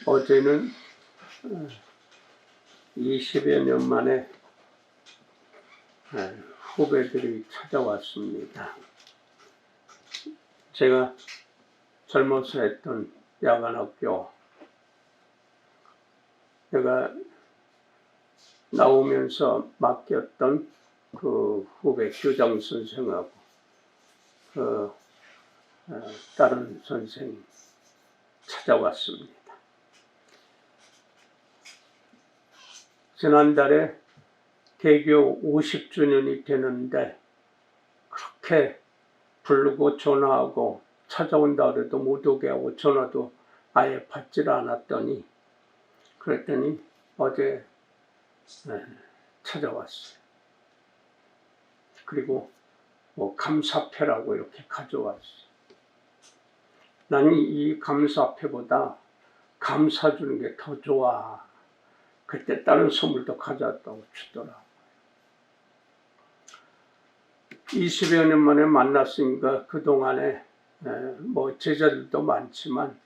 어제는 20여 년 만에 후배들이 찾아왔습니다. 제가 젊어서 했던 야간학교, 내가 나오면서 맡겼던 그 후배 교장 선생하고 다른 선생 찾아왔습니다. 지난달에 개교 50주년이 되는데 그렇게 부르고 전화하고 찾아온다 그래도 못 오게 하고 전화도 아예 받질 않았더니 그랬더니 어제 찾아왔어요. 그리고 뭐 감사패라고 이렇게 가져왔어요. 나는 이 감사패보다 감사 주는 게 더 좋아. 그때 다른 선물도 가져왔다고 주더라고요. 20여 년 만에 만났으니까 그동안에 뭐 제자들도 많지만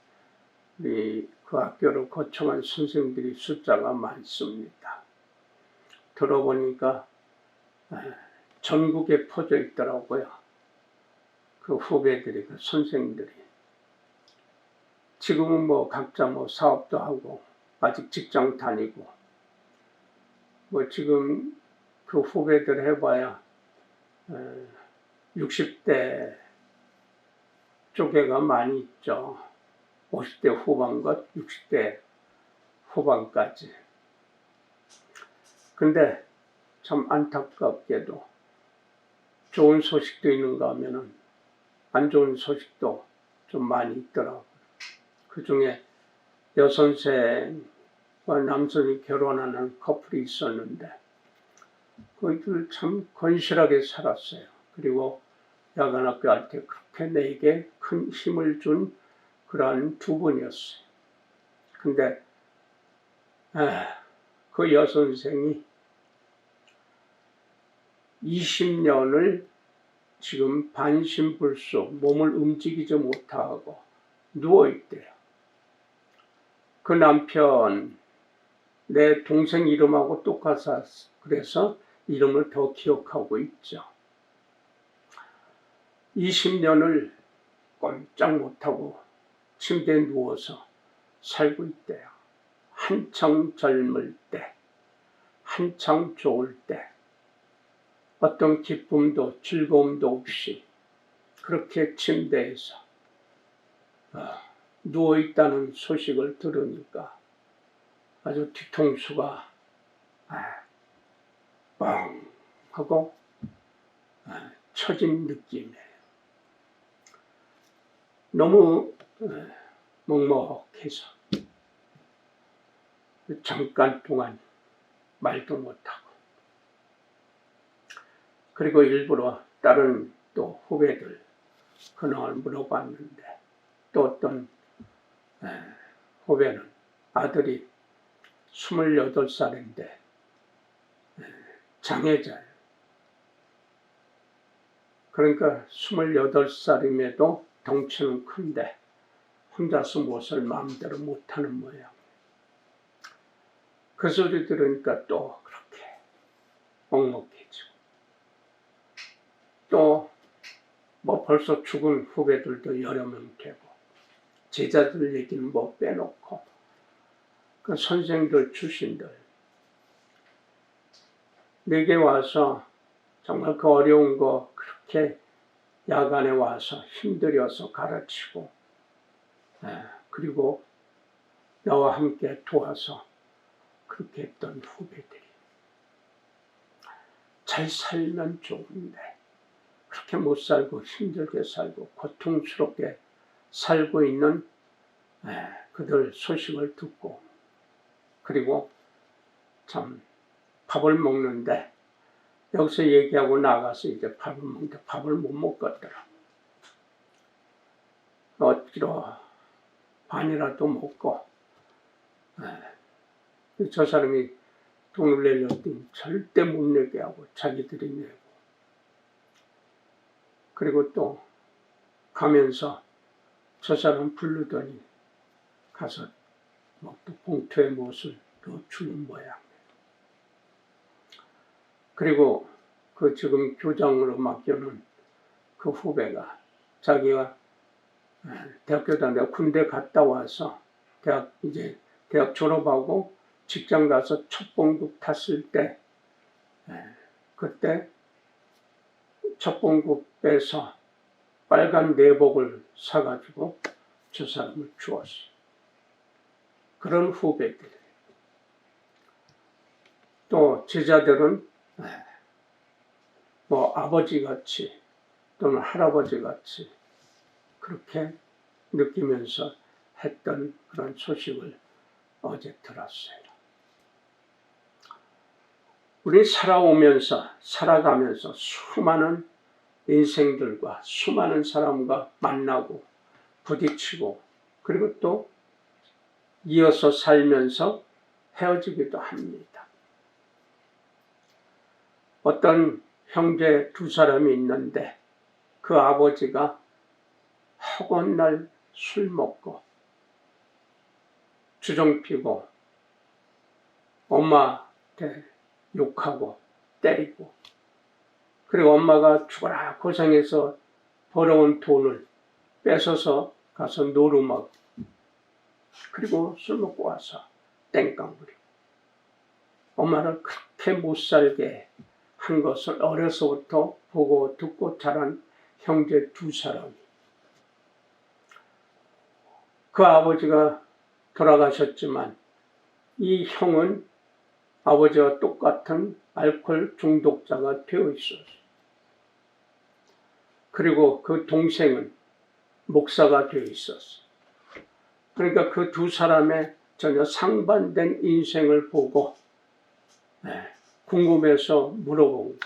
우리 그 학교를 거쳐간 선생님들이 숫자가 많습니다. 들어보니까 전국에 퍼져 있더라고요. 그 후배들이, 그 선생님들이. 지금은 뭐 각자 뭐 사업도 하고 아직 직장 다니고 뭐 지금 그 후배들 해봐야 60대 쪽에가 많이 있죠. 50대 후반과 60대 후반까지. 근데 참 안타깝게도 좋은 소식도 있는가 하면은 안 좋은 소식도 좀 많이 있더라고요. 그 중에 여선생과 남선이 결혼하는 커플이 있었는데 그들 참 건실하게 살았어요. 그리고 야간학교 할 때 그렇게 내게 큰 힘을 준 그러한 두 분이었어요. 근데 그 여선생이 20년을 지금 반신불수 몸을 움직이지 못하고 누워있대요. 그 남편 내 동생 이름하고 똑같아 그래서 이름을 더 기억하고 있죠. 20년을 꼼짝 못하고 침대에 누워서 살고 있대요. 한창 젊을 때, 한창 좋을 때 어떤 기쁨도 즐거움도 없이 그렇게 침대에서 누워있다는 소식을 들으니까 아주 뒤통수가 뻥 하고 처진 느낌이에요. 너무 먹먹해서 잠깐 동안 말도 못하고 그리고 일부러 다른 또 후배들 근황을 물어봤는데 또 어떤 후배는 아들이 28살인데 장애자예요. 그러니까 28살임에도 덩치는 큰데 혼자서 무엇을 마음대로 못하는 모양. 그 소리 들으니까 또 그렇게 먹먹해지고 또 뭐 벌써 죽은 후배들도 여러 명 되고 제자들 얘기는 뭐 빼놓고 그 선생들 출신들 내게 와서 정말 그 어려운 거 그렇게 야간에 와서 힘들여서 가르치고 그리고 나와 함께 도와서 그렇게 했던 후배들이 잘 살면 좋은데 그렇게 못 살고 힘들게 살고 고통스럽게 살고 있는 그들 소식을 듣고 그리고 참 밥을 먹는데 여기서 얘기하고 나가서 이제 밥을 먹는데 밥을 못 먹겠더라. 어찌로 반이라도 먹고 저 사람이 돈을 내려더니 절대 못 내게 하고 자기들이 내고 그리고 또 가면서 저 사람 부르더니 가서 또 봉투에 무엇을 더 주는 모양. 그리고 그 지금 교장으로 맡겨놓은 그 후배가 자기가 대학교 다니다가 군대 갔다 와서 대학 졸업하고 직장 가서 첫 봉급 탔을 때 그때 첫 봉급에서 빨간 내복을 사가지고 저 사람을 주었어. 그런 후배들. 또 제자들은 뭐 아버지같이 또는 할아버지같이 그렇게 느끼면서 했던 그런 소식을 어제 들었어요. 우리 살아가면서 수많은 인생들과 수많은 사람과 만나고 부딪히고 그리고 또 이어서 살면서 헤어지기도 합니다. 어떤 형제 두 사람이 있는데 그 아버지가 허건날 술 먹고 주정 피고 엄마한테 욕하고 때리고 그리고 엄마가 죽어라 고생해서 벌어온 돈을 뺏어서 가서 노름하고 그리고 술 먹고 와서 땡깡 부리고 엄마를 그렇게 못살게 한 것을 어려서부터 보고 듣고 자란 형제 두 사람이 그 아버지가 돌아가셨지만 이 형은 아버지와 똑같은 알코올 중독자가 되어 있었어요. 그리고 그 동생은 목사가 되어 있었어요. 그러니까 그 두 사람의 전혀 상반된 인생을 보고 궁금해서 물어본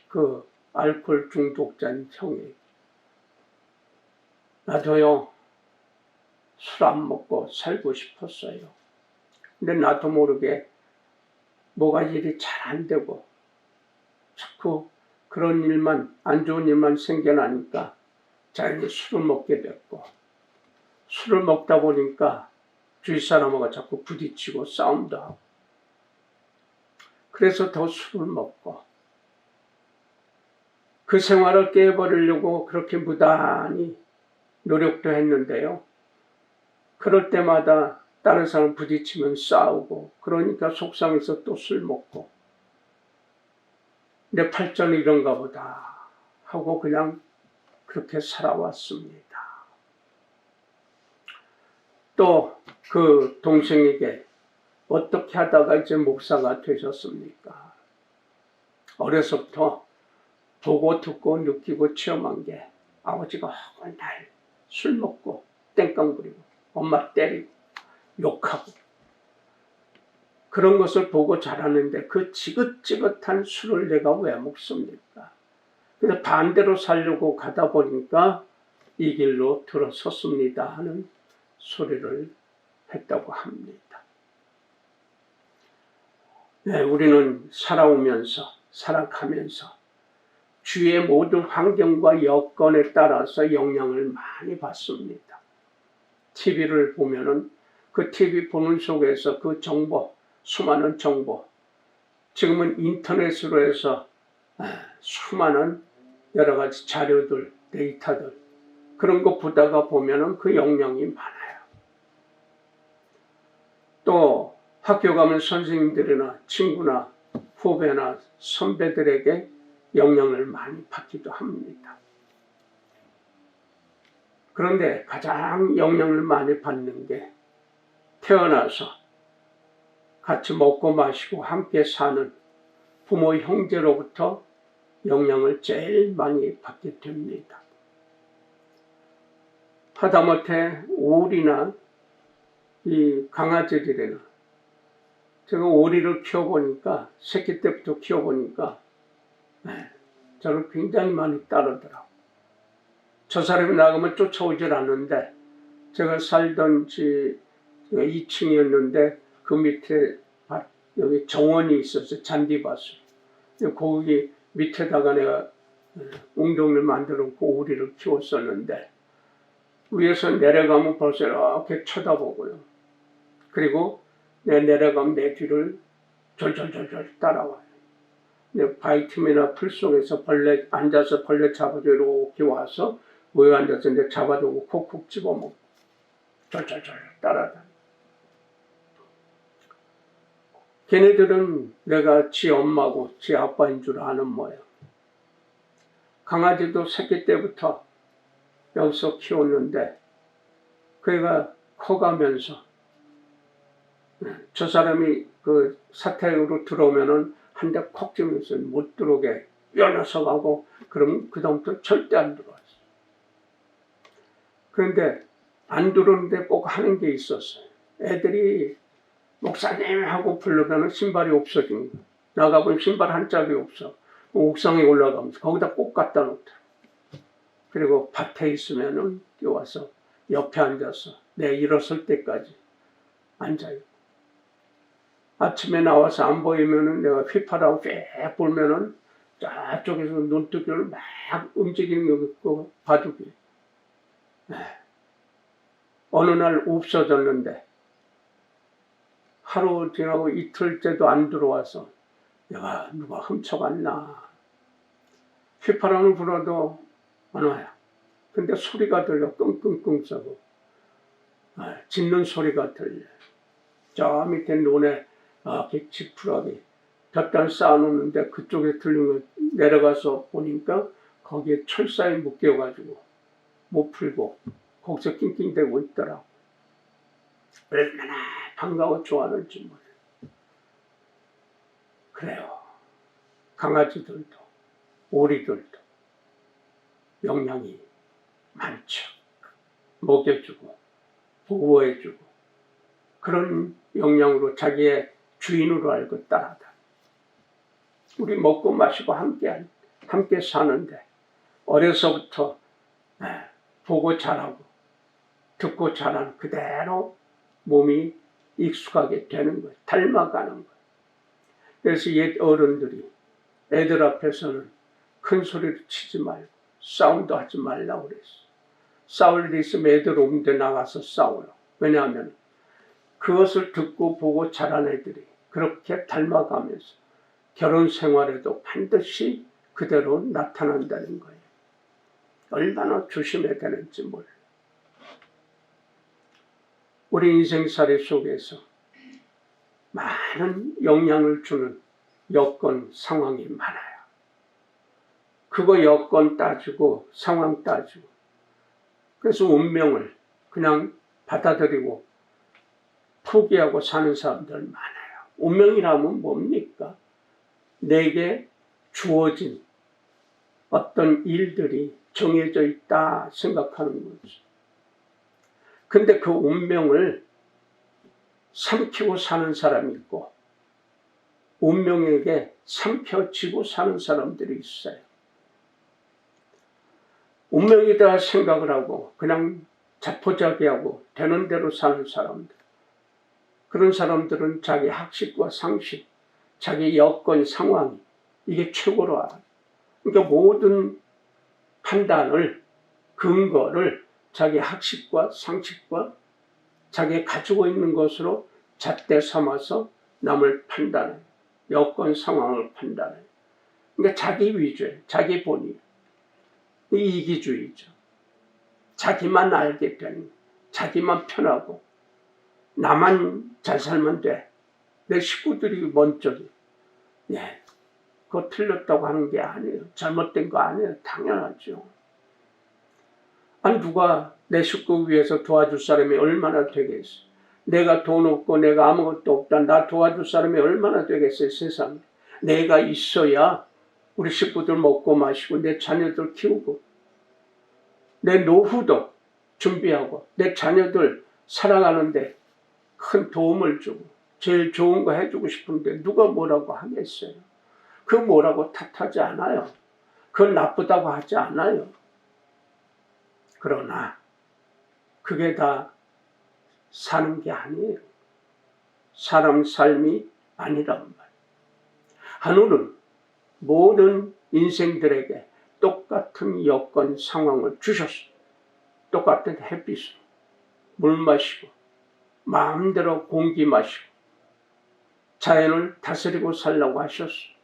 그 알코올 중독자인 형이 나도요 술 안 먹고 살고 싶었어요. 근데 나도 모르게 뭐가 일이 잘 안 되고 자꾸 그런 일만 안 좋은 일만 생겨나니까 자연히 술을 먹게 됐고 술을 먹다 보니까 주위 사람하고 자꾸 부딪히고 싸움도 하고 그래서 더 술을 먹고 그 생활을 깨버리려고 그렇게 무단히 노력도 했는데요. 그럴 때마다 다른 사람 부딪히면 싸우고 그러니까 속상해서 또 술 먹고 내 팔자는 이런가 보다 하고 그냥 그렇게 살아왔습니다. 또 그 동생에게 어떻게 하다가 이제 목사가 되셨습니까? 어려서부터 보고 듣고 느끼고 체험한 게 아버지가 날 술 먹고 땡깡 부리고 엄마 때리고 욕하고 그런 것을 보고 자라는데 그 지긋지긋한 술을 내가 왜 먹습니까? 그래서 반대로 살려고 가다 보니까 이 길로 들어섰습니다 하는 소리를 했다고 합니다. 네, 우리는 살아가면서 주위의 모든 환경과 여건에 따라서 영향을 많이 받습니다. TV를 보면은 그 TV 보는 속에서 그 정보, 수많은 정보, 지금은 인터넷으로 해서 수많은 여러 가지 자료들, 데이터들 그런 거 보다가 보면은 그 영향이 많아요. 또 학교 가면 선생님들이나 친구나 후배나 선배들에게 영향을 많이 받기도 합니다. 그런데 가장 영향을 많이 받는 게 태어나서 같이 먹고 마시고 함께 사는 부모 형제로부터 영향을 제일 많이 받게 됩니다. 하다못해 오리나 이 강아지들이나 제가 오리를 키워보니까 새끼 때부터 키워보니까 저를 굉장히 많이 따르더라고요. 저 사람이 나가면 쫓아오질 않는데 제가 살던 집 2층이었는데 그 밑에 여기 정원이 있어서 잔디밭을 거기 밑에다가 내가 웅덩이를 만들어 놓고 오리를 키웠었는데 위에서 내려가면 벌써 이렇게 쳐다보고요. 그리고 내려가면 내 뒤를 졸졸졸졸 따라와요. 바위틈이나 풀 속에서 벌레 앉아서 벌레 잡아줘 이렇게 와서 모여 앉아서 이제 잡아주고 콕콕 집어먹고 졸졸졸 따라다녀. 걔네들은 내가 지 엄마고 지 아빠인 줄 아는 모양. 강아지도 새끼 때부터 여기서 키웠는데 그애가 커가면서 저 사람이 그 사택으로 들어오면은 한 대 콕 찌면서 못 들어오게 껴넣어서 가고 그러면 그다음부터 절대 안 들어왔어. 그런데 안 들어오는데 꼭 하는 게 있었어요. 애들이 목사님 하고 부르면 신발이 없어진 거야. 나가보면 신발 한 짝이 없어. 옥상에 올라가면서 거기다 꼭 갖다 놓더라. 그리고 밭에 있으면은 뛰어와서 옆에 앉아서 내 일어설 때까지 앉아요. 아침에 나와서 안 보이면은 내가 휘파라고 쫙 불면은 저쪽에서 눈뜨기를 막 움직이는 거 있고 바둑이. 어느 날 없어졌는데 하루 지나고 이틀째도 안 들어와서 내가 누가 훔쳐갔나. 휘파람을 불어도 안 와요. 근데 소리가 들려. 끙끙끙 썩고 짖는 소리가 들려. 저 밑에 논에 지푸라기 볕단 쌓아놓는데 그쪽에 들리는 거 내려가서 보니까 거기에 철사에 묶여가지고 못 풀고 거기서 낑낑대고 있더라고. 얼마나 반가워 좋아하는지 몰라. 그래요. 강아지들도 오리들도 영양이 많죠. 먹여주고 보호해주고 그런 영양으로 자기의 주인으로 알고 따라다. 우리 먹고 마시고 함께 사는데 어려서부터 보고 자라고 듣고 자란 그대로 몸이 익숙하게 되는 거예요. 닮아가는 거예요. 그래서 옛 어른들이 애들 앞에서는 큰 소리를 치지 말고 싸움도 하지 말라고 그랬어요. 싸울 일 있으면 애들 오는데 나가서 싸워요. 왜냐하면 그것을 듣고 보고 자란 애들이 그렇게 닮아가면서 결혼 생활에도 반드시 그대로 나타난다는 거예요. 얼마나 조심해야 되는지 몰라요. 우리 인생살이 속에서 많은 영향을 주는 여건, 상황이 많아요. 그거 여건 따지고 상황 따지고 그래서 운명을 그냥 받아들이고 포기하고 사는 사람들 많아요. 운명이라면 뭡니까? 내게 주어진 어떤 일들이 정해져 있다 생각하는 거죠. 근데 그 운명을 삼키고 사는 사람이 있고 운명에게 삼켜지고 사는 사람들이 있어요. 운명이다 생각을 하고 그냥 자포자기하고 되는 대로 사는 사람들. 그런 사람들은 자기 학식과 상식, 자기 여건, 상황 이게 최고로 알아요. 그러니까 모든 판단을, 근거를 자기 학식과 상식과 자기 가지고 있는 것으로 잣대 삼아서 남을 판단해요. 여건, 상황을 판단해요. 그러니까 자기 위주예요. 자기 본의. 이기주의죠. 자기만 알게 되는, 자기만 편하고 나만 잘 살면 돼. 내 식구들이 먼저지. 예, 그거 틀렸다고 하는 게 아니에요. 잘못된 거 아니에요. 당연하죠. 아니 누가 내 식구 위해서 도와줄 사람이 얼마나 되겠어. 내가 돈 없고 내가 아무것도 없다. 나 도와줄 사람이 얼마나 되겠어요. 세상에. 내가 있어야 우리 식구들 먹고 마시고 내 자녀들 키우고 내 노후도 준비하고 내 자녀들 살아가는데 큰 도움을 주고 제일 좋은 거 해주고 싶은데 누가 뭐라고 하겠어요. 그 뭐라고 탓하지 않아요. 그건 나쁘다고 하지 않아요. 그러나 그게 다 사는 게 아니에요. 사람 삶이 아니란 말이에요. 하늘은 모든 인생들에게 똑같은 여건 상황을 주셨어요. 똑같은 햇빛으로 물 마시고 마음대로 공기 마시고 자연을 다스리고 살라고 하셨어요.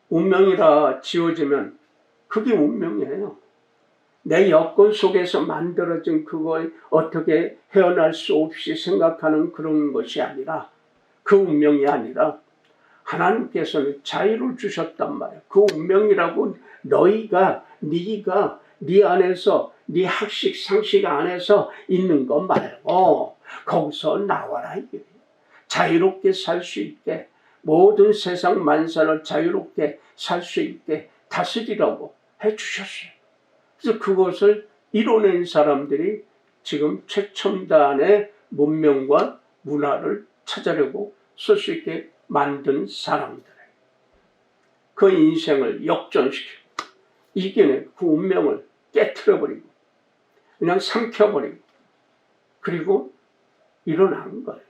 운명이라 지어지면 그게 운명이에요. 내 여건 속에서 만들어진 그걸 어떻게 헤어날 수 없이 생각하는 그런 것이 아니라, 그 운명이 아니라 하나님께서는 자유를 주셨단 말이에요. 그 운명이라고 네가 네 안에서, 네 학식 상식 안에서 있는 거 말고 거기서 나와라 이게. 자유롭게 살 수 있게, 모든 세상 만사를 자유롭게 살 수 있게 다스리라고 해주셨어요. 그래서 그것을 이뤄낸 사람들이 지금 최첨단의 문명과 문화를 찾아내고 쓸 수 있게 만든 사람들. 그 인생을 역전시키고 이겨내고 그 운명을 깨트려버리고 그냥 삼켜버리고 그리고 일어난 거예요.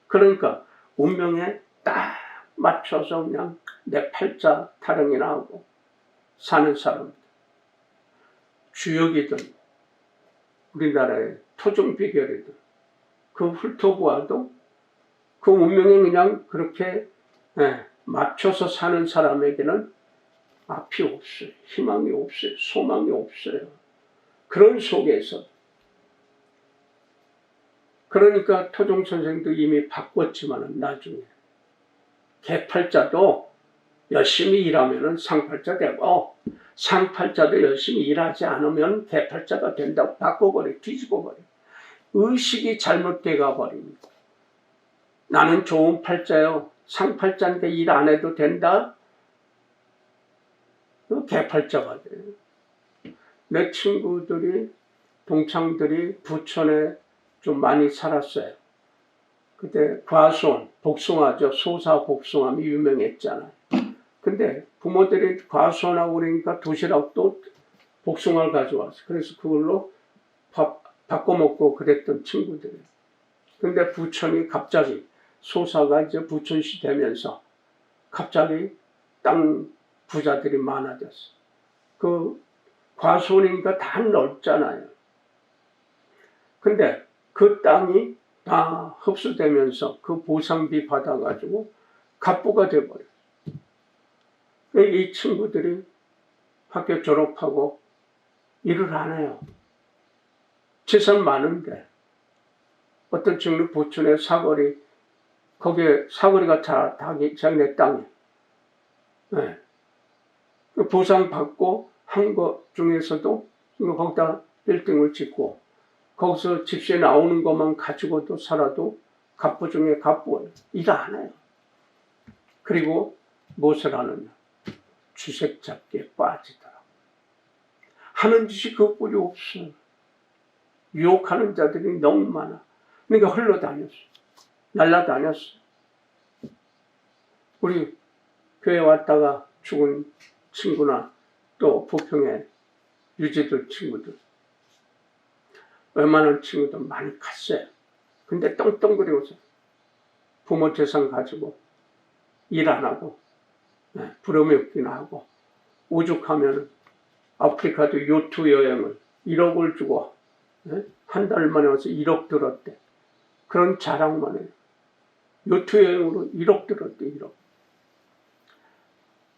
그러니까 운명에 딱 맞춰서 그냥 내 팔자 타령이나 하고 사는 사람들. 주역이든 우리나라의 토종 비결이든 그 훑어보아도 그 운명에 그냥 그렇게 맞춰서 사는 사람에게는 앞이 없어요. 희망이 없어요. 소망이 없어요. 그런 속에서 그러니까 토종 선생도 이미 바꿨지만 나중에 개팔자도 열심히 일하면 상팔자 되고 상팔자도 열심히 일하지 않으면 개팔자가 된다고 바꿔버려, 뒤집어버려. 의식이 잘못돼 가버립니다. 나는 좋은 팔자요. 상팔자인데 일 안 해도 된다? 개팔자가 돼요. 내 친구들이, 동창들이 부천에 좀 많이 살았어요. 그때 과수원, 복숭아죠. 소사 복숭아이 유명했잖아요. 근데 부모들이 과수원하고 그러니까 도시락도 복숭아를 가져왔어. 그래서 그걸로 밥 바꿔 먹고 그랬던 친구들이. 근데 부천이 갑자기 소사가 이제 부천시 되면서 갑자기 땅 부자들이 많아졌어. 그 과수원이니까 다 넓잖아요. 근데 그 땅이 다 흡수되면서 그 보상비 받아가지고 갑부가 돼버렸어. 이 친구들이 학교 졸업하고 일을 안 해요. 재산 많은데 어떤 친구는 부천에 사거리, 거기에 사거리가 다 자기네 땅에 네. 보상 받고 한 것 중에서도 거기다 빌딩을 짓고 거기서 집세 나오는 것만 가지고도 살아도 갑부 중에 갑부예요. 일 안 해요. 그리고 무엇을 하느냐? 주색 잡기에 빠지더라. 하는 짓이 그것뿐이 없어요. 유혹하는 자들이 너무 많아. 그러니까 흘러다녔어. 날라다녔어. 우리 교회 왔다가 죽은 친구나 또 부평에 유지들 친구들 웬만한 친구들 많이 갔어요. 근데 떵떵거리고서 부모 재산 가지고 일 안 하고 부러움이 없긴 하고 오죽하면 아프리카도 요트 여행을 1억을 주고 한 달 만에 와서 1억 들었대. 그런 자랑만 해요. 요트 여행으로 1억 들었대. 1억.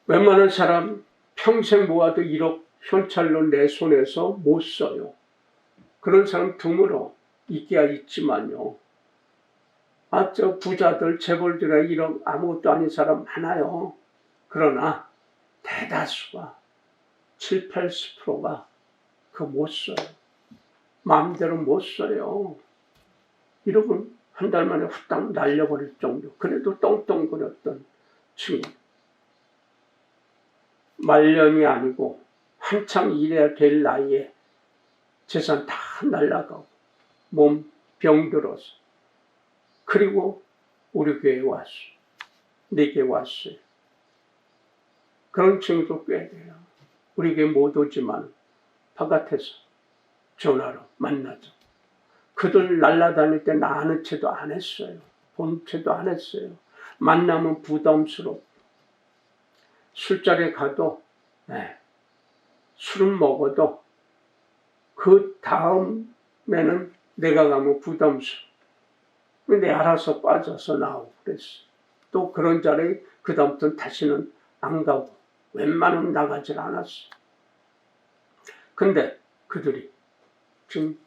웬만한 사람 평생 모아도 1억 현찰로 내 손에서 못 써요. 그런 사람 드물어 있기야 있지만요. 저 부자들 재벌들의 1억 아무것도 아닌 사람 많아요. 그러나 대다수가 7, 80%가 그거 못 써요. 마음대로 못 써요. 1억은 한 달 만에 후딱 날려버릴 정도. 그래도 떵떵거렸던 친구. 말년이 아니고 한창 일해야 될 나이에 재산 다 날라가고 몸 병들어서 그리고 우리 교회에 왔어. 내게 왔어요. 그런 친구도 꽤 돼요. 우리 교회 못 오지만 바깥에서 전화로 만나죠. 그들 날아다닐 때 나 아는 채도 안 했어요. 본 채도 안 했어요. 만나면 부담스럽고 술자리에 가도 술은 먹어도 그 다음 나는 내가 가면 부담스러워. 근데 알아서 빠져서 나오고 그랬어. 또 그런 자리에 그다음부터는 다시는 안 가고 웬만하면 나가질 않았어. 근데 그들이 지금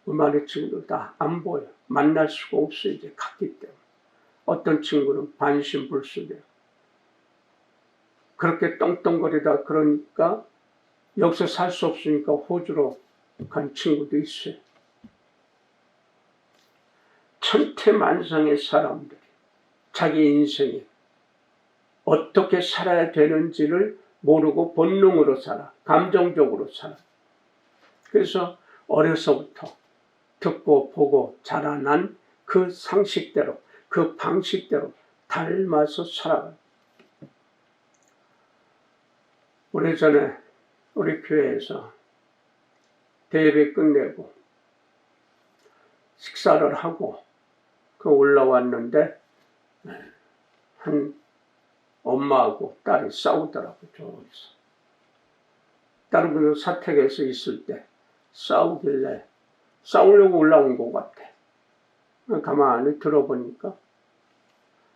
음악의 친구들 다 안 보여. 만날 수가 없어 이제 갔기 때문에. 어떤 친구는 반신불수돼요. 그렇게 떵떵거리다 그러니까 여기서 살 수 없으니까 호주로 간 친구도 있어요. 천태만상의 사람들이 자기 인생에 어떻게 살아야 되는지를 모르고 본능으로 살아. 감정적으로 살아. 그래서 어려서부터 듣고 보고 자라난 그 상식대로 그 방식대로 닮아서 살아가요. 오래전에 우리 교회에서 대예배 끝내고 식사를 하고 올라왔는데 한 엄마하고 딸이 싸우더라고. 저기서 다른 분은 사택에서 있을 때 싸우길래 싸우려고 올라온 것 같아. 가만히 들어보니까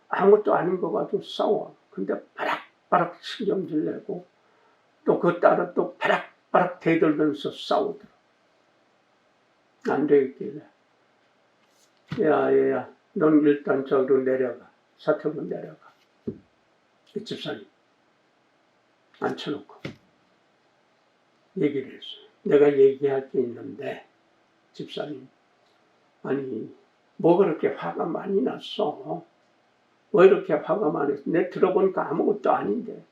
아무것도 아닌 것 같아도 싸워. 근데 바락바락 신경질 내고 또 그 딸은 또 바락바락 대들면서 싸우더라고. 안 되겠길래 야 얘야 넌 일단 저기로 내려가. 사택으로 내려가. 이 집사님 앉혀놓고 얘기를 했어요. 내가 얘기할 게 있는데 집사님 아니 뭐 그렇게 화가 많이 났어? 왜 이렇게 화가 많이 났어? 내 들어보니까 아무것도 아닌데.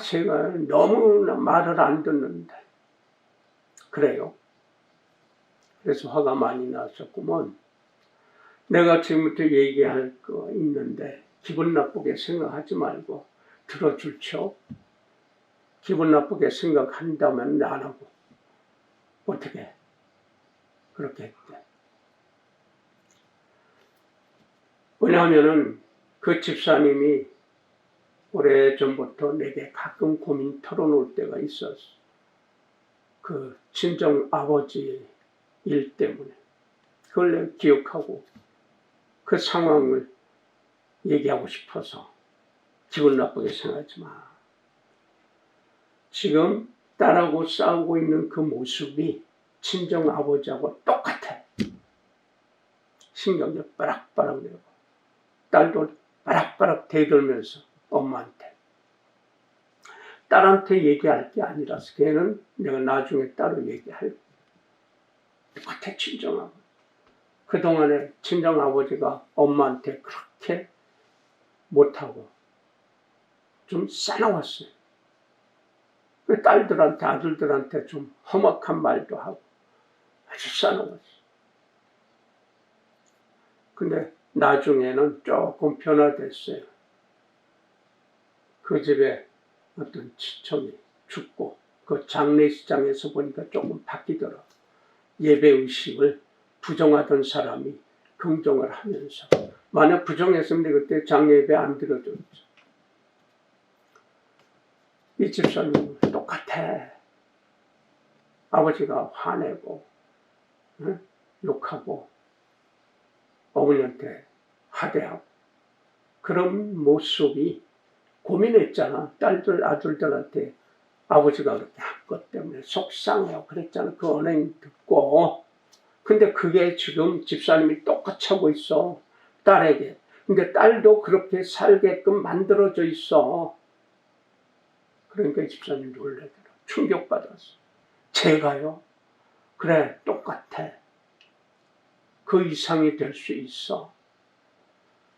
제가 너무나 말을 안 듣는데. 그래요. 그래서 화가 많이 났었구먼. 내가 지금부터 얘기할 거 있는데 기분 나쁘게 생각하지 말고 들어줄죠. 기분 나쁘게 생각한다면 안 하고. 어떻게 그렇게 했대. 왜냐하면은 그 집사님이 오래전부터 내게 가끔 고민 털어놓을 때가 있었어. 그 친정 아버지 일 때문에. 그걸 내가 기억하고 그 상황을 얘기하고 싶어서 기분 나쁘게 생각하지 마. 지금 딸하고 싸우고 있는 그 모습이 친정 아버지하고 똑같아. 신경질 빠락빠락 내고 딸도 빠락빠락 대들면서 엄마한테. 딸한테 얘기할 게 아니라서 걔는 내가 나중에 따로 얘기할 똑같아. 친정아버지. 그동안에 친정아버지가 엄마한테 그렇게 못하고 좀 싸나웠어요. 그 딸들한테 아들들한테 좀 험악한 말도 하고 아주 싸나웠어요. 근데 나중에는 조금 변화됐어요. 그 집에 어떤 친척이 죽고 그 장례식장에서 보니까 조금 바뀌더라. 예배의식을 부정하던 사람이 긍정을 하면서. 만약 부정했으면 그때 장례예배 안 드려줬죠. 이 집사님은 똑같아. 아버지가 화내고 욕하고 어머니한테 하대하고 그런 모습이 고민했잖아. 딸들 아들들한테 아버지가 그렇게 한 것 때문에 속상해요. 그랬잖아. 그 언행 듣고. 근데 그게 지금 집사님이 똑같이 하고 있어. 딸에게. 근데 딸도 그렇게 살게끔 만들어져 있어. 그러니까 집사님 놀래더라. 충격받았어. 제가요? 그래, 똑같아. 그 이상이 될 수 있어.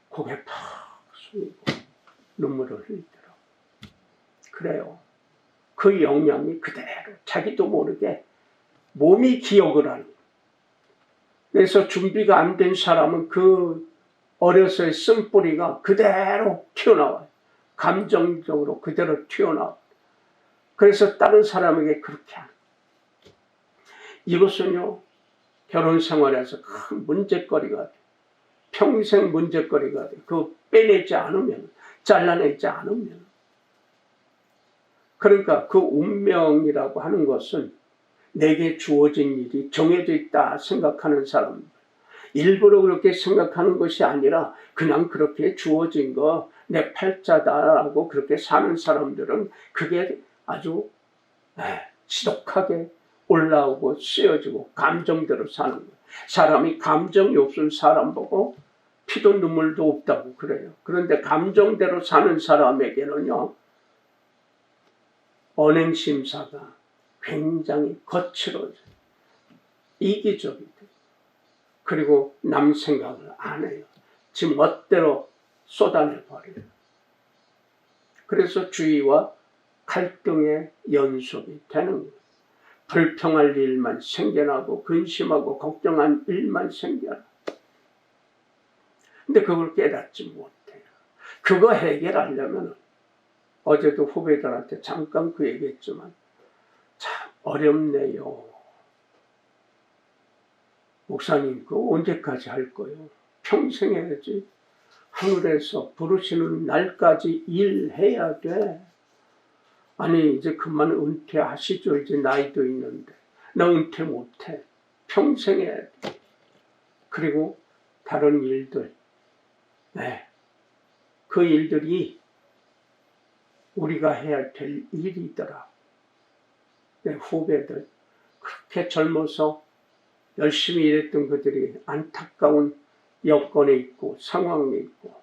고개 팍 숙이고 눈물을 흘리더라. 그래요. 그 영향이 그대로 자기도 모르게 몸이 기억을 하는 거예요. 그래서 준비가 안 된 사람은 그 어려서의 쓴뿌리가 그대로 튀어나와요. 감정적으로 그대로 튀어나와요. 그래서 다른 사람에게 그렇게 하는 거예요. 이것은요, 결혼 생활에서 큰 문제거리가 돼. 평생 문제거리가 돼. 그거 빼내지 않으면, 잘라내지 않으면. 그러니까 그 운명이라고 하는 것은 내게 주어진 일이 정해져 있다 생각하는 사람들, 일부러 그렇게 생각하는 것이 아니라 그냥 그렇게 주어진 거 내 팔자다라고 그렇게 사는 사람들은 그게 아주 지독하게 올라오고 쓰여지고 감정대로 사는 거예요. 사람이 감정이 없는 사람 보고 피도 눈물도 없다고 그래요. 그런데 감정대로 사는 사람에게는요, 언행심사가 굉장히 거칠어져요. 이기적이 돼요. 그리고 남 생각을 안 해요. 지금 멋대로 쏟아내버려요. 그래서 주의와 갈등의 연속이 되는 거예요. 불평할 일만 생겨나고 근심하고 걱정한 일만 생겨나. 근데 그걸 깨닫지 못해요. 그거 해결하려면 어제도 후배들한테 잠깐 그 얘기했지만 참 어렵네요. 목사님 그거 언제까지 할 거예요? 평생 해야지. 하늘에서 부르시는 날까지 일해야 돼. 아니 이제 그만 은퇴하시죠. 이제 나이도 있는데. 나 은퇴 못해. 평생 해야 돼. 그리고 다른 일들. 그 일들이 우리가 해야 될 일이더라. 내 후배들 그렇게 젊어서 열심히 일했던 그들이 안타까운 여건에 있고 상황에 있고,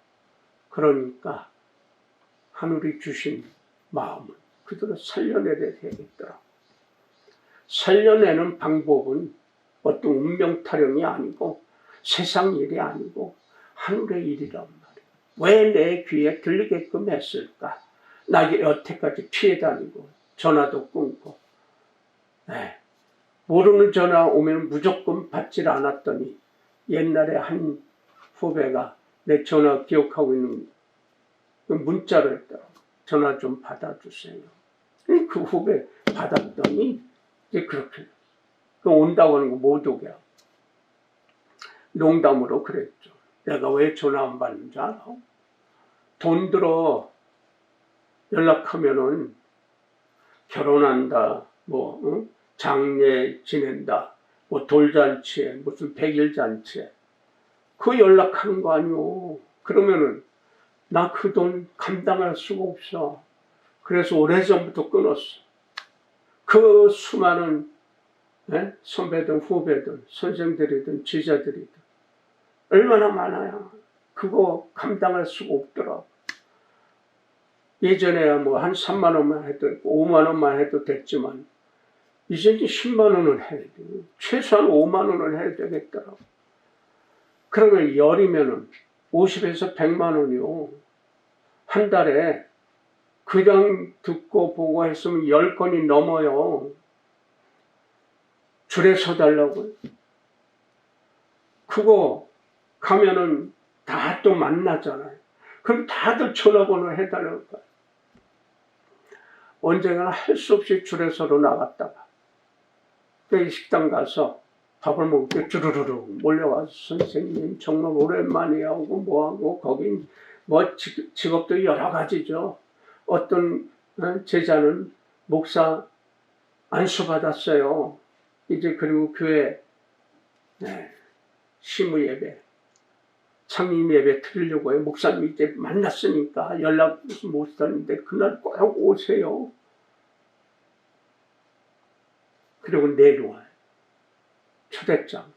그러니까 하늘이 주신 마음을 그들을 살려내야 되겠더라. 살려내는 방법은 어떤 운명 타령이 아니고 세상 일이 아니고 하늘의 일이란 말이에요. 왜 내 귀에 들리게끔 했을까? 나 여태까지 피해 다니고 전화도 끊고 모르는 전화 오면 무조건 받질 않았더니 옛날에 한 후배가 내 전화 기억하고 있는 문자를 했더라고. 전화 좀 받아주세요. 그 후배 받았더니 이제 그렇게 온다고 하는 거 못 오게 하고. 농담으로 그랬죠. 내가 왜 전화 안 받는 줄 알아? 돈 들어 연락하면은 결혼한다, 장례 지낸다, 돌잔치에 무슨 백일잔치에 그 연락하는 거 아니오. 그러면은 나 그 돈 감당할 수가 없어. 그래서 오래전부터 끊었어. 그 수많은 선배들, 후배들, 선생들이든 지자들이든 얼마나 많아요. 그거 감당할 수가 없더라. 예전에야 한 3만 원만 해도 있고 5만 원만 해도 됐지만 이제 10만 원은 해야 돼. 최소한 5만 원은 해야 되겠더라. 그러면 열이면은 50에서 100만 원이요. 한 달에 그냥 듣고 보고 했으면 10건이 넘어요. 줄에 서달라고요. 그거 가면은 다 또 만나잖아요. 그럼 다들 전화번호 해달라고 해요. 언젠가는 할 수 없이 줄에 서로 나갔다가 이 식당 가서 밥을 먹을 때 주르르르 몰려와서 선생님 정말 오랜만이야 하고 뭐하고, 거긴 직업도 여러 가지죠. 어떤 제자는 목사 안수 받았어요. 이제 그리고 교회 시무 예배, 창림 예배 드리려고 해요. 목사님 이제 만났으니까 연락 못 하는데 그날 꼭 오세요. 그리고 내려와요. 초대장.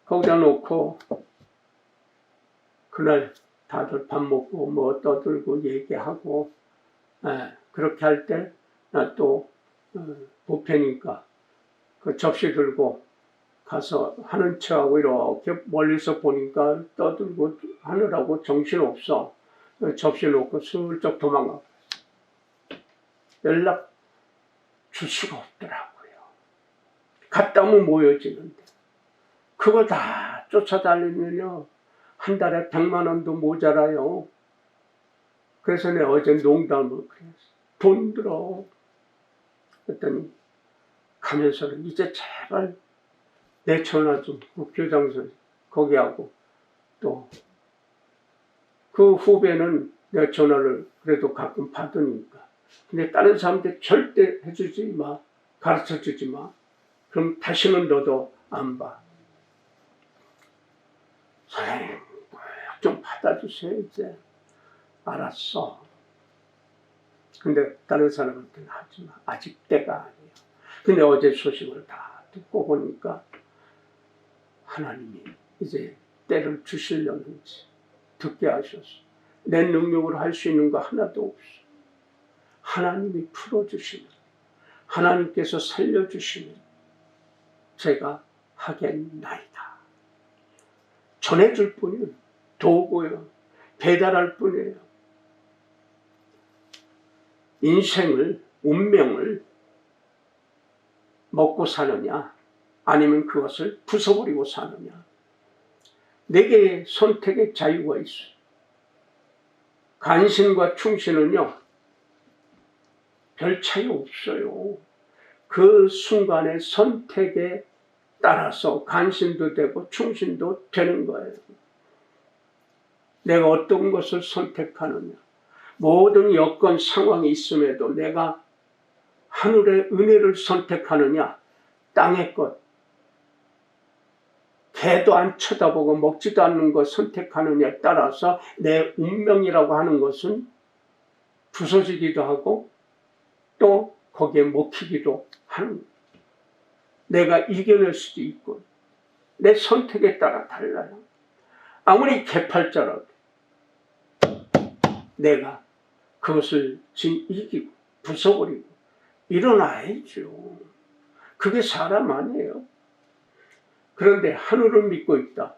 거기다 놓고 그날 다들 밥 먹고 떠들고 얘기하고 그렇게 할 때 나 또 부패니까 그 접시 들고 가서 하는 척하고 이렇게 멀리서 보니까 떠들고 하느라고 정신없어. 접시 놓고 슬쩍 도망가고 연락 줄 수가 없더라고요. 갔다 오면 모여지는데 그거 다 쫓아다니면요 한 달에 100만 원도 모자라요. 그래서 내가 어제 농담을 그랬어. 돈 들어. 그랬더니 가면서는 이제 제발 내 전화 좀 교장선 거기하고, 또 그 후배는 내 전화를 그래도 가끔 받으니까. 근데 다른 사람들 절대 해주지 마. 가르쳐주지 마. 그럼 다시는 너도 안 봐. 선생님, 좀 받아주세요, 이제. 알았어. 근데 다른 사람한테는 하지 마. 아직 때가 아니야. 근데 어제 소식을 다 듣고 보니까 하나님이 이제 때를 주시려는지 듣게 하셨어. 내 능력으로 할 수 있는 거 하나도 없어. 하나님이 풀어주시면, 하나님께서 살려주시면 제가 하겠나이다. 전해줄 뿐이에요. 도구요. 배달할 뿐이에요. 인생을, 운명을 먹고 사느냐, 아니면 그것을 부숴버리고 사느냐. 내게 선택의 자유가 있어. 간신과 충신은요, 별 차이 없어요. 그 순간의 선택에 따라서 간신도 되고 충신도 되는 거예요. 내가 어떤 것을 선택하느냐. 모든 여건 상황이 있음에도 내가 하늘의 은혜를 선택하느냐, 땅의 것, 개도 안 쳐다보고 먹지도 않는 것 선택하느냐에 따라서 내 운명이라고 하는 것은 부서지기도 하고 또 거기에 먹히기도 하는 거예요. 내가 이겨낼 수도 있고 내 선택에 따라 달라요. 아무리 개팔자라도 내가 그것을 이기고 부숴버리고 일어나야죠. 그게 사람 아니에요. 그런데 하늘을 믿고 있다.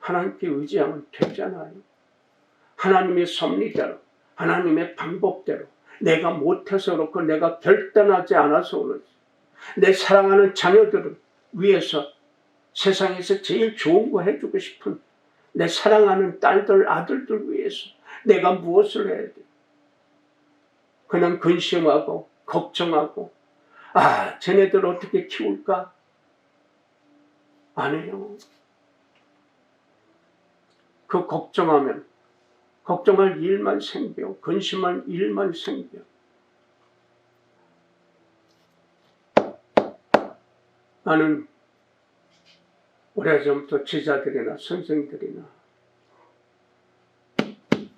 하나님께 의지하면 되잖아요. 하나님의 섭리대로, 하나님의 방법대로 내가 못해서 그렇고 내가 결단하지 않아서 그렇지. 내 사랑하는 자녀들을 위해서 세상에서 제일 좋은 거 해주고 싶은 내 사랑하는 딸들, 아들들 위해서 내가 무엇을 해야 돼? 그냥 근심하고 걱정하고 쟤네들 어떻게 키울까? 안 해요. 그 걱정하면 걱정할 일만 생겨. 근심할 일만 생겨. 나는 오래전부터 제자들이나 선생들이나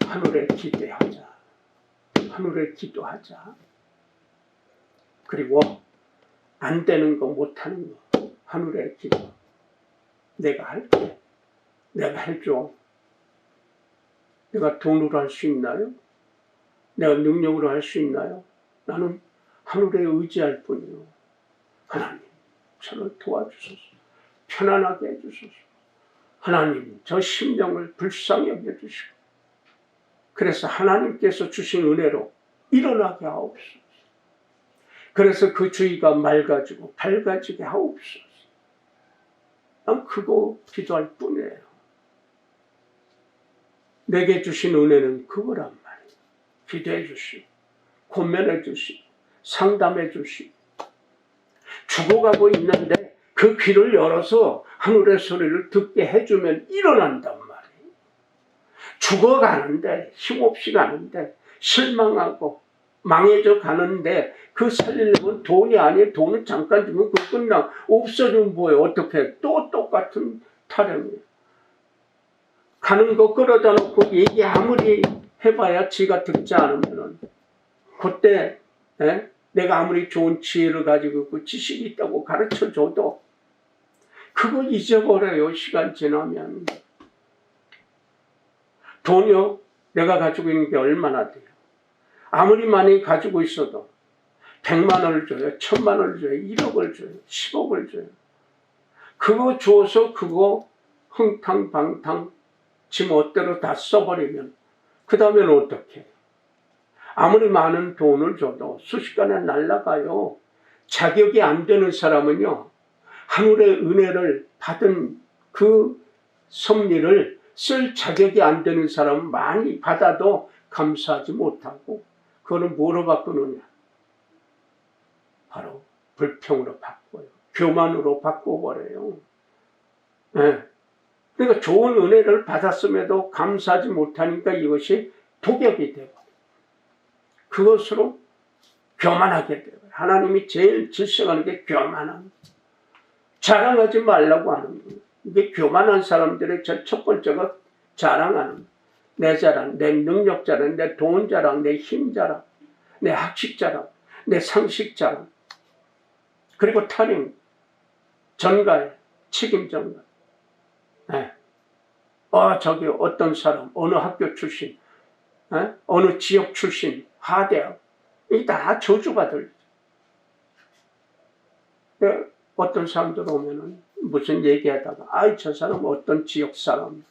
하늘에 기대하자. 하늘에 기도하자. 그리고 안 되는 거 못하는 거 하늘에 기도. 내가 할게. 내가 해줘. 내가 돈으로 할 수 있나요? 내가 능력으로 할 수 있나요? 나는 하늘에 의지할 뿐이요. 하나님, 저를 도와주소서. 편안하게 해주소서. 하나님, 저 심령을 불쌍히 여겨주시고 그래서 하나님께서 주신 은혜로 일어나게 하옵소서. 그래서 그 주의가 맑아지고 밝아지게 하옵소서. 난 그거 기도할 뿐이에요. 내게 주신 은혜는 그거란 말이에요. 기도해 주시고 권면해 주시고 상담해 주시고 죽어가고 있는데 그 귀를 열어서 하늘의 소리를 듣게 해주면 일어난단 말이에요. 죽어가는데 힘없이 가는데 실망하고 망해져 가는데 그 살리려면 돈이 아니에요. 돈은 잠깐 주면 그거 끝나. 없어지면 뭐예요? 어떻게 또 똑같은 타령이에요. 가는 거 끌어다 놓고 얘기 아무리 해봐야 지가 듣지 않으면은 그때 내가 아무리 좋은 지혜를 가지고 있고 지식이 있다고 가르쳐줘도 그거 잊어버려요. 시간 지나면. 돈이요? 내가 가지고 있는 게 얼마나 돼요? 아무리 많이 가지고 있어도 100만 원을 줘요, 1000만 원을 줘요, 1억을 줘요, 10억을 줘요. 그거 줘서 그거 흥탕방탕 지 멋대로 다 써버리면 그 다음에는 어떻게 해요? 아무리 많은 돈을 줘도 순식간에 날아가요. 자격이 안 되는 사람은요, 하늘의 은혜를 받은 그 섭리를 쓸 자격이 안 되는 사람은 많이 받아도 감사하지 못하고 그거는 뭐로 바꾸느냐? 바로 불평으로 바꿔요. 교만으로 바꿔버려요. 네. 그러니까 좋은 은혜를 받았음에도 감사하지 못하니까 이것이 독약이 되고 그것으로 교만하게 돼요. 하나님이 제일 질색하는 게 교만함. 자랑하지 말라고 하는 거예요. 이게 교만한 사람들의 첫 번째가 자랑하는 거예요. 내 자랑, 내 능력 자랑, 내 돈 자랑, 내 힘 자랑, 내 학식 자랑, 내 상식 자랑, 그리고 타령, 전가에 책임 전가. 네. 저기 어떤 사람, 어느 학교 출신, 어느 지역 출신, 하대학, 이 다 저주받을. 어떤 사람들 오면은 무슨 얘기하다가, 저 사람 어떤 지역 사람,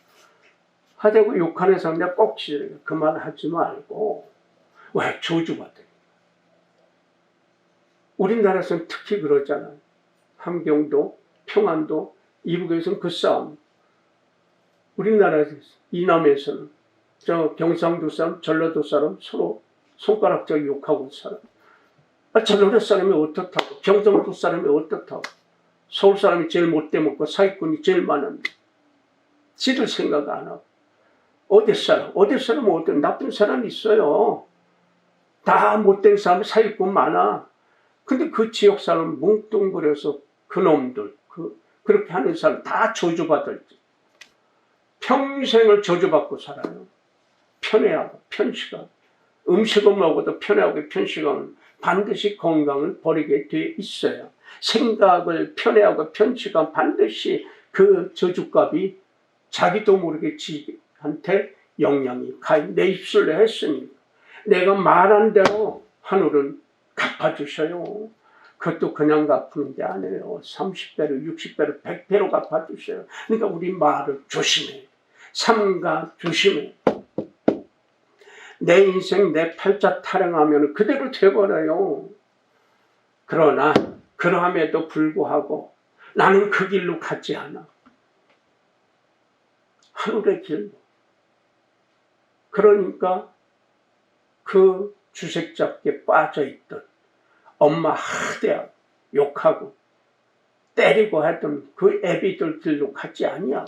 하대고 욕하는 사람 내가 꼭 싫어요. 그 말 하지 말고, 왜 저주받을. 우리나라에서는 특히 그러잖아요. 함경도, 평안도, 이북에서는 그 싸움. 우리나라에서, 이남에서는, 저 경상도 사람, 전라도 사람 서로 손가락질 욕하고 살아. 전라도 사람이 어떻다고, 경상도 사람이 어떻다고, 서울 사람이 제일 못돼 먹고 사기꾼이 제일 많은데, 지들 생각 안 하고. 어디 사람은 어떤 나쁜 사람이 있어요. 다 못된 사람, 사기꾼 많아. 근데 그 지역 사람 뭉뚱그려서 그놈들, 그렇게 하는 사람 다 저주받을지. 평생을 저주받고 살아요. 편애하고 편식하고. 음식을 먹어도 편애하고 편식하면 반드시 건강을 버리게 돼 있어요. 생각을 편애하고 편식하면 반드시 그 저주값이 자기도 모르게 지한테 영향이 가. 내 입술로 했으니까. 내가 말한 대로 하늘은 갚아주셔요. 그것도 그냥 갚는 게 아니에요. 30배로, 60배로, 100배로 갚아주셔요. 그러니까 우리 말을 조심해. 삼가 조심해. 내 인생 내 팔자 타령하면 그대로 돼버려요. 그러나 그러함에도 불구하고 나는 그 길로 가지 않아. 하늘의 길로. 그러니까 그 주색잡기에 빠져있던 엄마 하대하고 욕하고 때리고 했던 그 애비들 길로 가지 아니야.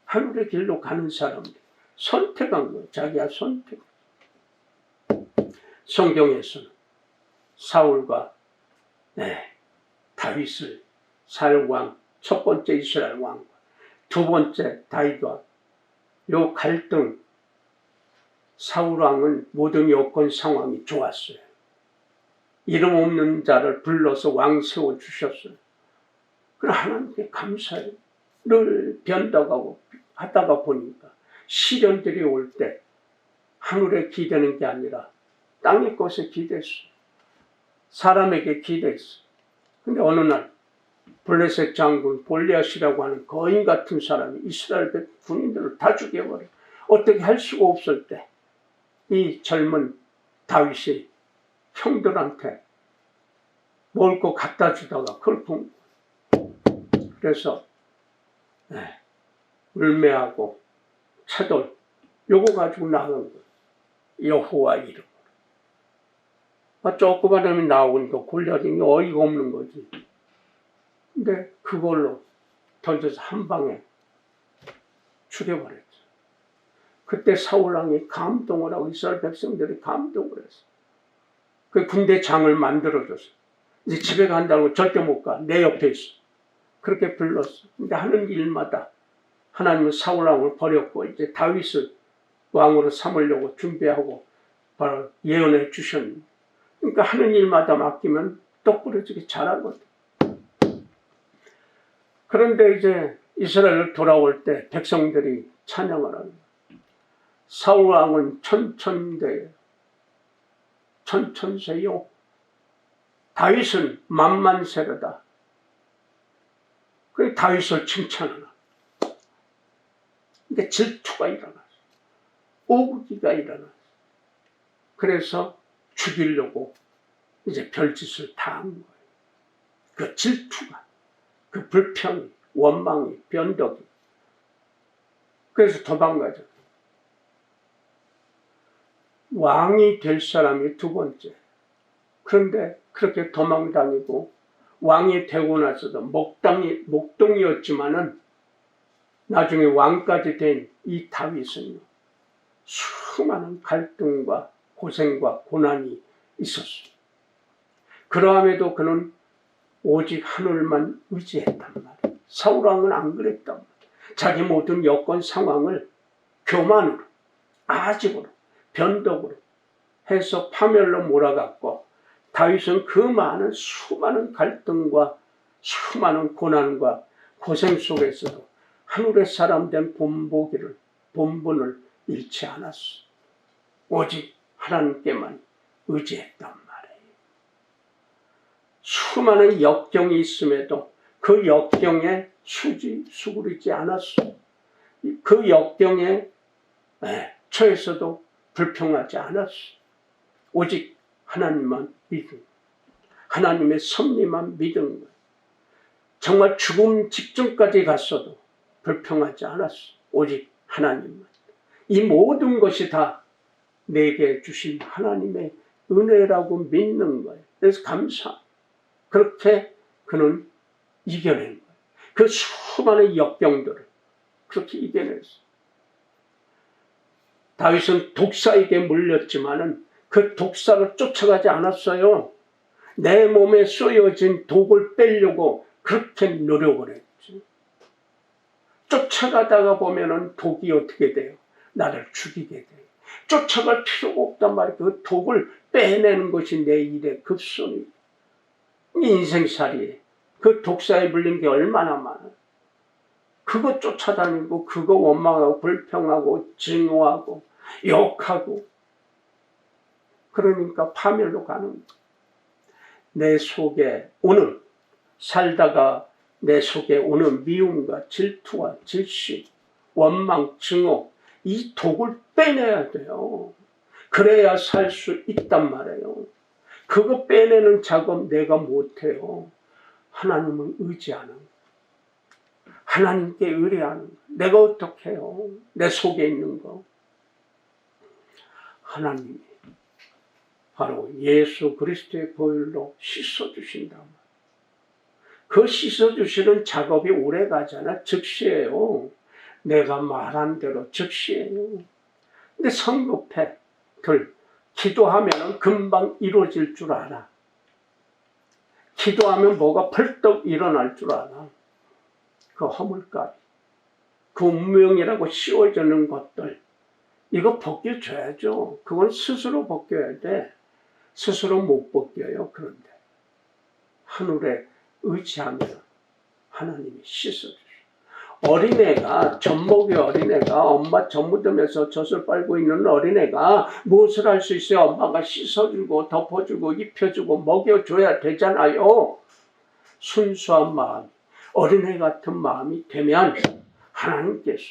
하늘의 길로 가는 사람들 선택한 거예요. 자기가 선택. 성경에서는 사울과 다윗을 살 왕, 첫 번째 이스라엘 왕과 두 번째 다윗과 요 갈등, 사울 왕은 모든 여건 상황이 좋았어요. 이름 없는 자를 불러서 왕 세워주셨어요. 그럼 하나님께 감사해요. 늘 변덕하고 하다가 보니까 시련들이 올 때 하늘에 기대는 게 아니라 땅의 것에 기댔어. 사람에게 기댔어. 근데 어느 날 블레셋 장군 볼리앗이라고 하는 거인 같은 사람이 이스라엘 군인들을 다 죽여버려. 어떻게 할 수가 없을 때 이 젊은 다윗이 형들한테 먹을 거 갖다 주다가 그걸 본 거예요. 그래서 울매하고 차돌 요거 가지고 나간 거예요. 여호와 이름으로. 조그만 놈이 나오니까 골리앗이 어이가 없는 거지. 근데 그걸로 던져서 한 방에 죽여버렸죠. 그때 사울왕이 감동을 하고 이스라엘 백성들이 감동을 했어. 그 군대 장을 만들어줬어. 이제 집에 간다고 절대 못 가. 내 옆에 있어. 그렇게 불렀어. 근데 하는 일마다 하나님은 사울왕을 버렸고 이제 다윗을 왕으로 삼으려고 준비하고 바로 예언해 주셨는데, 그러니까 하는 일마다 맡기면 똑부러지게 잘하거든. 그런데 이제 이스라엘 돌아올 때 백성들이 찬양을 하는 거예요. 사울왕은 천천대요. 천천세요. 다윗은 만만세르다. 그래서 다윗을 칭찬하나. 근데 질투가 일어났어. 오구기가 일어났어. 그래서 죽이려고 이제 별짓을 다 한 거예요. 그 질투가, 그 불평이, 원망이, 변덕이. 그래서 도망가죠. 왕이 될 사람이 두 번째. 그런데 그렇게 도망다니고 왕이 되고 나서도 목동이었지만은 나중에 왕까지 된 이 다윗은요, 수많은 갈등과 고생과 고난이 있었어요. 그러함에도 그는 오직 하늘만 의지했단 말이에요. 사울왕은 안 그랬단 말이에요. 자기 모든 여건 상황을 교만으로, 아집으로, 변덕으로 해서 파멸로 몰아갔고, 다윗은 그 많은 수많은 갈등과 수많은 고난과 고생 속에서도 하늘의 사람 된 본분을 잃지 않았어. 오직 하나님께만 의지했단 말이에요. 수많은 역경이 있음에도 그 역경에 수그리지 않았어. 그 역경에 처해서도 불평하지 않았어. 오직 하나님만 믿은, 하나님의 섭리만 믿은 거예요. 정말 죽음 직전까지 갔어도 불평하지 않았어. 오직 하나님만. 이 모든 것이 다 내게 주신 하나님의 은혜라고 믿는 거예요. 그래서 감사. 그렇게 그는 이겨낸 거예요. 그 수많은 역경들을 그렇게 이겨냈어요. 다윗은 독사에게 물렸지만은 그 독사를 쫓아가지 않았어요. 내 몸에 쏘여진 독을 빼려고 그렇게 노력을 했지. 쫓아가다가 보면은 독이 어떻게 돼요? 나를 죽이게 돼요. 쫓아갈 필요가 없단 말이에요. 그 독을 빼내는 것이 내 일의 급선이. 인생살이에 그 독사에 물린 게 얼마나 많아. 그거 쫓아다니고 그거 원망하고 불평하고 증오하고 욕하고 그러니까 파멸로 가는 거예요. 내 속에 오는 살다가 내 속에 오는 미움과 질투와 질식, 원망, 증오 이 독을 빼내야 돼요. 그래야 살 수 있단 말이에요. 그거 빼내는 작업 내가 못해요. 하나님을 의지하는 거예요. 하나님께 의뢰하는 거예요. 내가 어떻게 해요? 내 속에 있는 거. 하나님이 바로 예수 그리스도의 보혈로 씻어주신다. 그 씻어주시는 작업이 오래 가잖아. 즉시예요. 내가 말한 대로 즉시예요. 근데 성급해들 기도하면 금방 이루어질 줄 알아. 기도하면 뭐가 펄떡 일어날 줄 알아. 그 허물까지, 그 운명이라고 씌워지는 것들 이거 벗겨줘야죠. 그건 스스로 벗겨야 돼. 스스로 못 벗겨요. 그런데 하늘에 의지하면 하나님이 씻어주셔. 어린애가, 젖먹이 어린애가 엄마 젖 묻으면서 젖을 빨고 있는 어린애가 무엇을 할 수 있어요? 엄마가 씻어주고 덮어주고 입혀주고 먹여줘야 되잖아요. 순수한 마음, 어린애 같은 마음이 되면 하나님께서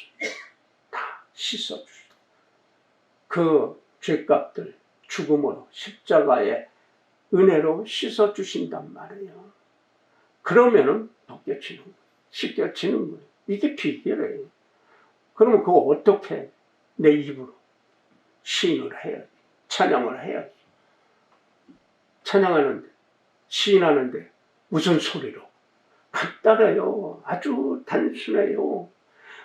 다 씻어주셔. 그 죄값들 죽음으로 십자가의 은혜로 씻어주신단 말이에요. 그러면은 벗겨지는 거예요. 씻겨지는 거예요. 이게 비결이에요. 그러면 그거 어떻게 내 입으로 시인을 해야지. 찬양을 해야지. 찬양하는데, 시인하는데 무슨 소리로? 간단해요. 아주 단순해요.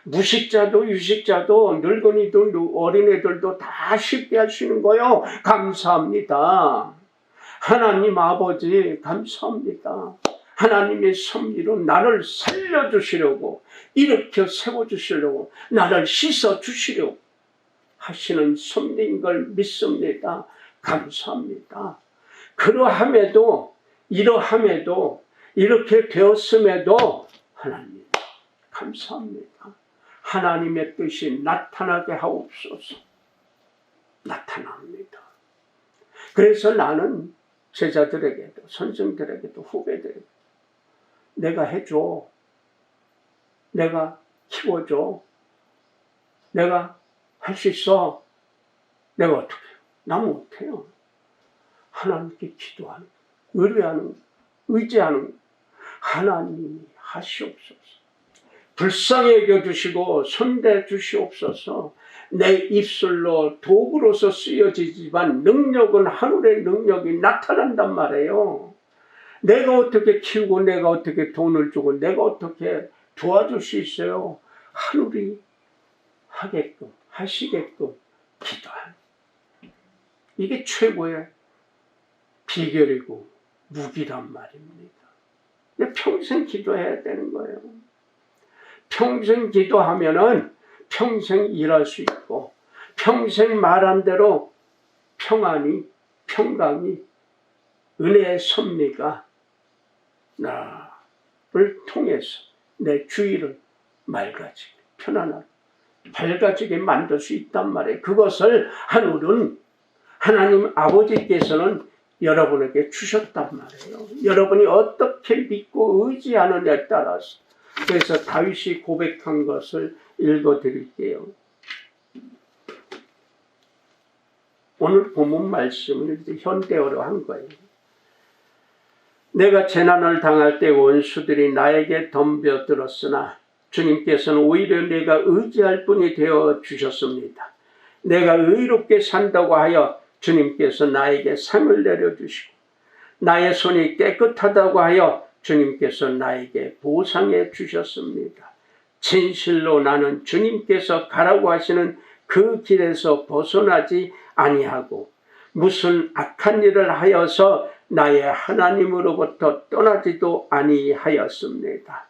무식자도 유식자도 늙은이도 어린애들도 다 쉽게 할 수 있는 거예요. 감사합니다. 하나님 아버지 감사합니다. 하나님의 섭리로 나를 살려주시려고 일으켜 세워주시려고 나를 씻어주시려고 하시는 섭리인 걸 믿습니다. 감사합니다. 그러함에도 이러함에도 이렇게 되었음에도 하나님 감사합니다. 하나님의 뜻이 나타나게 하옵소서. 나타납니다. 그래서 나는 제자들에게도 선생들에게도 후배들에게도 내가 해줘. 내가 키워줘. 내가 할 수 있어. 내가 어떻게 해요? 나 못해요. 하나님께 기도하는, 의뢰하는, 의지하는 하나님이 하시옵소서. 불쌍히 여겨주시고 손대 주시옵소서. 내 입술로 도구로서 쓰여지지만 능력은 하늘의 능력이 나타난단 말이에요. 내가 어떻게 키우고 내가 어떻게 돈을 주고 내가 어떻게 도와줄 수 있어요? 하늘이 하게끔 하시게끔 기도하는 이게 최고의 비결이고 무기란 말입니다. 근데 평생 기도해야 되는 거예요. 평생 기도하면은 평생 일할 수 있고 평생 말한 대로 평안이, 평강이, 은혜의 섭리가 나를 통해서 내 주위를 맑아지게, 편안하게, 밝아지게 만들 수 있단 말이에요. 그것을 하늘은 하나님 아버지께서는 여러분에게 주셨단 말이에요. 여러분이 어떻게 믿고 의지하느냐에 따라서. 그래서 다윗이 고백한 것을 읽어드릴게요. 오늘 본문 말씀을 현대어로 한 거예요. 내가 재난을 당할 때 원수들이 나에게 덤벼들었으나 주님께서는 오히려 내가 의지할 분이 되어 주셨습니다. 내가 의롭게 산다고 하여 주님께서 나에게 상을 내려주시고 나의 손이 깨끗하다고 하여 주님께서 나에게 보상해 주셨습니다. 진실로 나는 주님께서 가라고 하시는 그 길에서 벗어나지 아니하고 무슨 악한 일을 하여서 나의 하나님으로부터 떠나지도 아니하였습니다.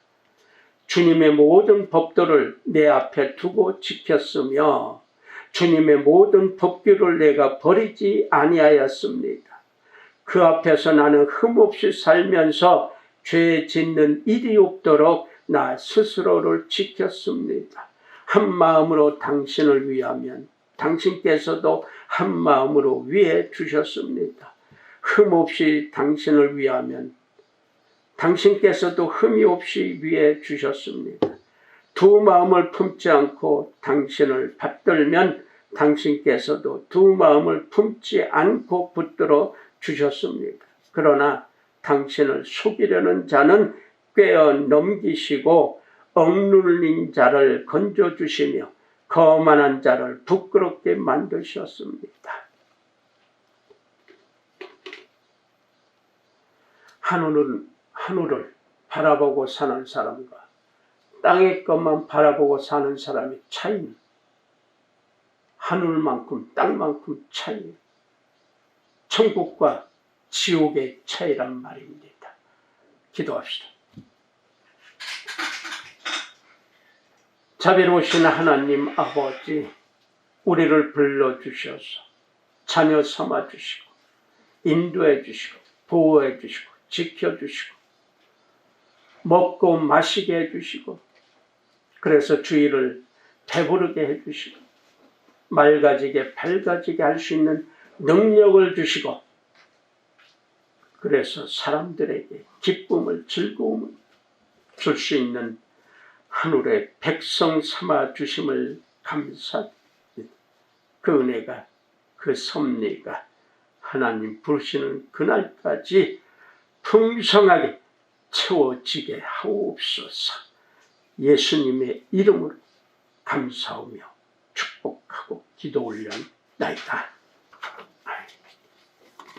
주님의 모든 법도를 내 앞에 두고 지켰으며 주님의 모든 법규를 내가 버리지 아니하였습니다. 그 앞에서 나는 흠없이 살면서 죄 짓는 일이 없도록 나 스스로를 지켰습니다. 한 마음으로 당신을 위하면 당신께서도 한 마음으로 위해 주셨습니다. 흠없이 당신을 위하면 당신께서도 흠이 없이 위해 주셨습니다. 두 마음을 품지 않고 당신을 받들면 당신께서도 두 마음을 품지 않고 붙들어 주셨습니다. 그러나 당신을 속이려는 자는 꿰어 넘기시고 억눌린 자를 건져주시며 거만한 자를 부끄럽게 만드셨습니다. 하늘을 바라보고 사는 사람과 땅의 것만 바라보고 사는 사람의 차이는 하늘만큼 땅만큼 차이, 천국과 지옥의 차이란 말입니다. 기도합시다. 자비로우신 하나님 아버지, 우리를 불러주셔서 자녀 삼아주시고 인도해 주시고 보호해 주시고 지켜주시고 먹고 마시게 해주시고 그래서 주의를 배부르게 해주시고 맑아지게 밝아지게 할 수 있는 능력을 주시고 그래서 사람들에게 기쁨을 즐거움을 줄 수 있는 하늘의 백성 삼아 주심을 감사드립니다. 그 은혜가 그 섭리가 하나님 부르시는 그날까지 풍성하게 채워지게 하옵소서. 예수님의 이름으로 감사하며 축복하고 기도 올려나이다.